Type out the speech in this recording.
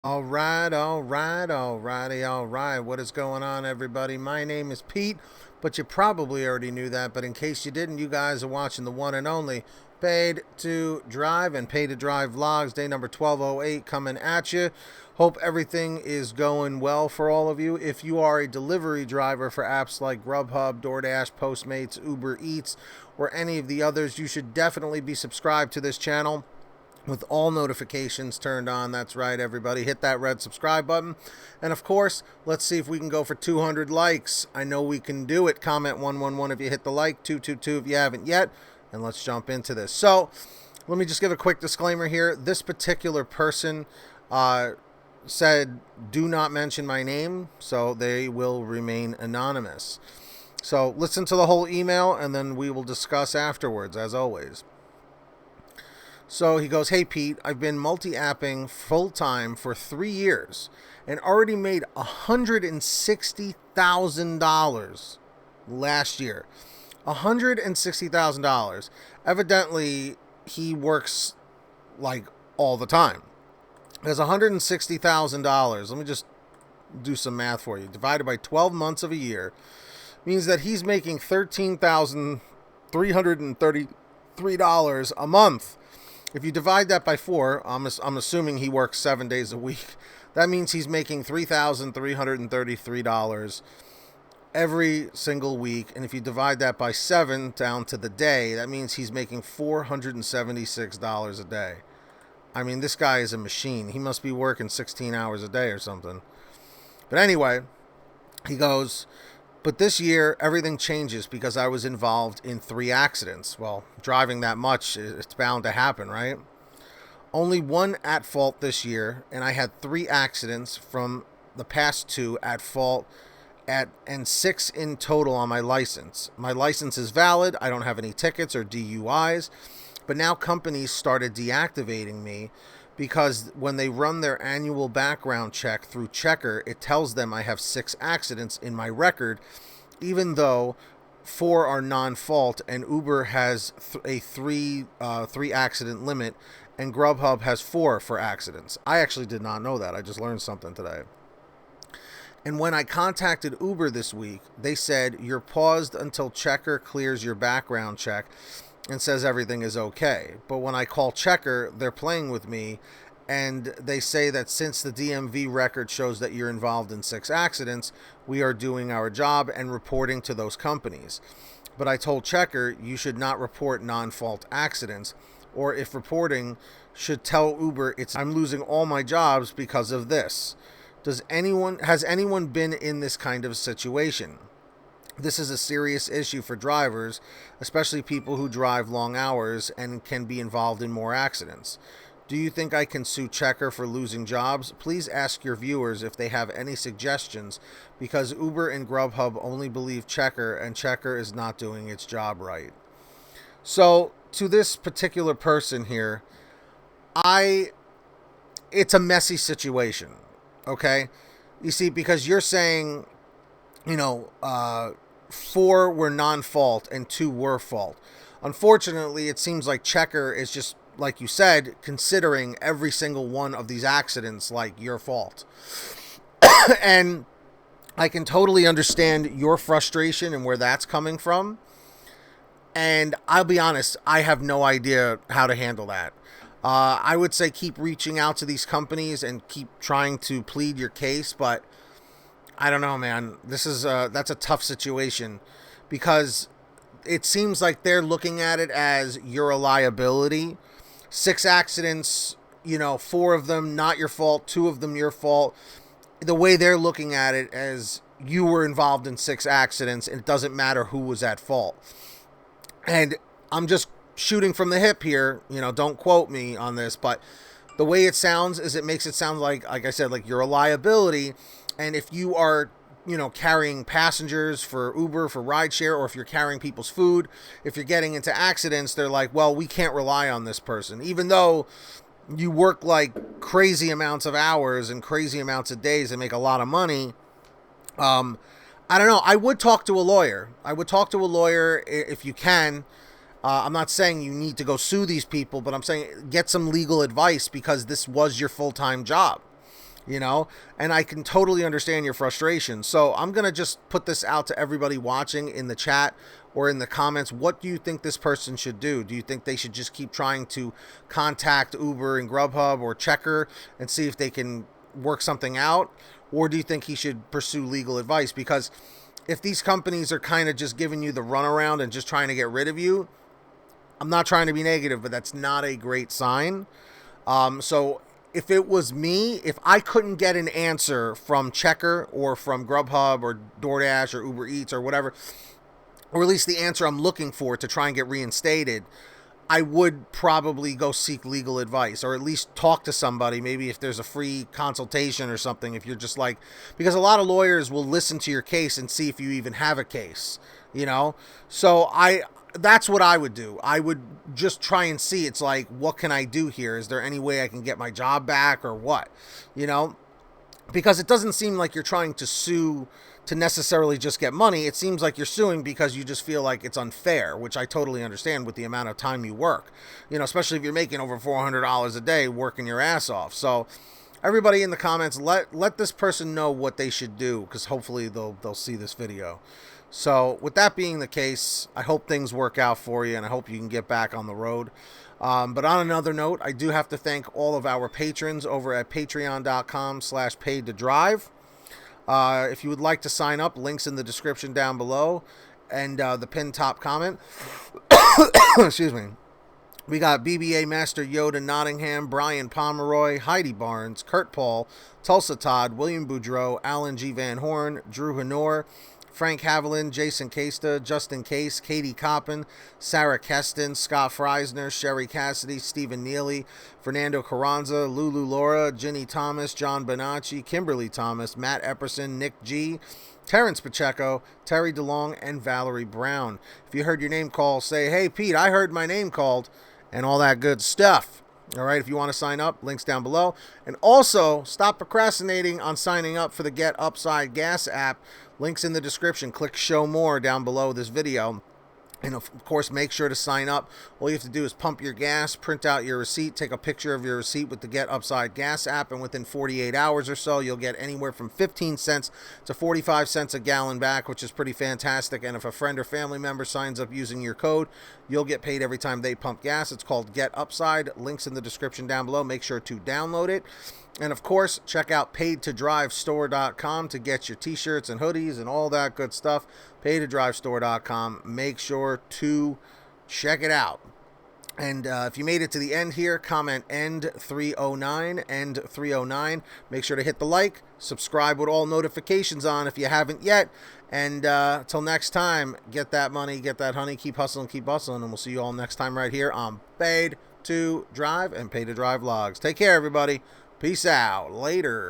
All right. What is going on, everybody? My name is Pete, but you probably already knew that. But in case you didn't, you guys are watching the one and only Paid to Drive and Pay to Drive vlogs, day number 1208 coming at you. Hope everything is going well for all of you. If you are a delivery driver for apps like GrubHub, Doordash, Postmates, Uber Eats, or any of the others, you should definitely be subscribed to this channel with all notifications turned on. That's right, everybody. Hit that red subscribe button. And of course, let's see if we can go for 200 likes. I know we can do it. Comment 111 if you hit the like, 222 if you haven't yet. And let's jump into this. So, let me just give a quick disclaimer here. This particular person said, do not mention my name, so they will remain anonymous. So, listen to the whole email, and then we will discuss afterwards, as always. So he goes, hey, Pete, I've been multi-apping full-time for 3 years and already made $160,000 last year. $160,000. Evidently, he works like all the time. There's $160,000. Let me just do some math for you. Divided by 12 months of a year means that he's making $13,333 a month. If you divide that by 4, I'm assuming he works 7 days a week. That means he's making $3,333 every single week. And if you divide that by 7 down to the day, that means he's making $476 a day. I mean, this guy is a machine. He must be working 16 hours a day or something. But anyway, he goes, but this year, everything changes because I was involved in 3 accidents. Well, driving that much, it's bound to happen, right? Only 1 at fault this year, and I had 3 accidents from the past 2 at fault, and 6 in total on my license. My license is valid. I don't have any tickets or DUIs, but now companies started deactivating me because when they run their annual background check through Checker, it tells them I have 6 accidents in my record, even though 4 are non-fault, and Uber has a 3 accident limit, and GrubHub has 4 for accidents. I actually did not know that. I just learned something today. And when I contacted Uber this week, they said you're paused until Checker clears your background check and says everything is okay. But when I call Checker, they're playing with me, and they say that since the DMV record shows that you're involved in 6 accidents, we are doing our job and reporting to those companies. But I told Checker you should not report non-fault accidents, or if reporting, should tell Uber I'm losing all my jobs because of this. Has anyone been in this kind of situation? This is a serious issue for drivers, especially people who drive long hours and can be involved in more accidents. Do you think I can sue Checker for losing jobs? Please ask your viewers if they have any suggestions, because Uber and GrubHub only believe Checker, and Checker is not doing its job right. So, to this particular person here, it's a messy situation, okay? You see, because you're saying, 4 were non-fault and 2 were fault. Unfortunately, it seems like Checker is just, like you said, considering every single one of these accidents like your fault. And I can totally understand your frustration and where that's coming from. And I'll be honest, I have no idea how to handle that. I would say keep reaching out to these companies and keep trying to plead your case, but I don't know, man. That's a tough situation, because it seems like they're looking at it as you're a liability. 6 accidents, 4 of them not your fault, 2 of them your fault. The way they're looking at it as you were involved in 6 accidents, and it doesn't matter who was at fault. And I'm just shooting from the hip here, don't quote me on this, but the way it sounds is it makes it sound like I said, like you're a liability. And if you are, carrying passengers for Uber, for rideshare, or if you're carrying people's food, if you're getting into accidents, they're like, well, we can't rely on this person. Even though you work like crazy amounts of hours and crazy amounts of days and make a lot of money, I don't know. I would talk to a lawyer. If you can. I'm not saying you need to go sue these people, but I'm saying get some legal advice, because this was your full-time job. you know, and I can totally understand your frustration. So I'm going to just put this out to everybody watching in the chat or in the comments. What do you think this person should do? Do you think they should just keep trying to contact Uber and GrubHub or Checker and see if they can work something out? Or do you think he should pursue legal advice? Because if these companies are kind of just giving you the runaround and just trying to get rid of you, I'm not trying to be negative, but that's not a great sign. So if it was me, if I couldn't get an answer from Checker or from GrubHub or DoorDash or Uber Eats or whatever, or at least the answer I'm looking for to try and get reinstated, I would probably go seek legal advice, or at least talk to somebody, maybe if there's a free consultation or something, if you're just like, because a lot of lawyers will listen to your case and see if you even have a case, you know? So that's what I would do. I would just try and see, it's like, what can I do here? Is there any way I can get my job back or what? You know, because it doesn't seem like you're trying to sue to necessarily just get money. It seems like you're suing because you just feel like it's unfair, which I totally understand with the amount of time you work, you know, especially if you're making over $400 a day working your ass off. So everybody in the comments, let this person know what they should do, because hopefully they'll see this video. So with that being the case, I hope things work out for you, and I hope you can get back on the road. But on another note, I do have to thank all of our patrons over at patreon.com/PaidToDrive. If you would like to sign up, links in the description down below and the pinned top comment. Excuse me. We got BBA Master Yoda Nottingham, Brian Pomeroy, Heidi Barnes, Kurt Paul, Tulsa Todd, William Boudreau, Alan G. Van Horn, Drew Hanor, Frank Haviland, Jason Casta, Justin Case, Katie Coppin, Sarah Keston, Scott Freisner, Sherry Cassidy, Stephen Neely, Fernando Carranza, Lulu Laura, Ginny Thomas, John Bonacci, Kimberly Thomas, Matt Epperson, Nick G., Terrence Pacheco, Terry DeLong, and Valerie Brown. If you heard your name called, say, "Hey, Pete, I heard my name called," and all that good stuff. All right, if you want to sign up, links down below. And also, stop procrastinating on signing up for the Get Upside Gas app. Links in the description. Click show more down below this video. And of course, make sure to sign up. All you have to do is pump your gas, print out your receipt, take a picture of your receipt with the Get Upside Gas app, and within 48 hours or so, you'll get anywhere from 15 cents to 45 cents a gallon back, which is pretty fantastic. And if a friend or family member signs up using your code, you'll get paid every time they pump gas. It's called Get Upside. Links in the description down below. Make sure to download it. And of course, check out PaidToDriveStore.com to get your t-shirts and hoodies and all that good stuff. PaidToDriveStore.com. Make sure to check it out. And if you made it to the end here, comment end 309, end 309. Make sure to hit the like, subscribe with all notifications on if you haven't yet. And till next time, get that money, get that honey, keep hustling, keep bustling, and we'll see you all next time right here on Paid to Drive and Pay to Drive Vlogs. Take care, everybody. Peace out. Later.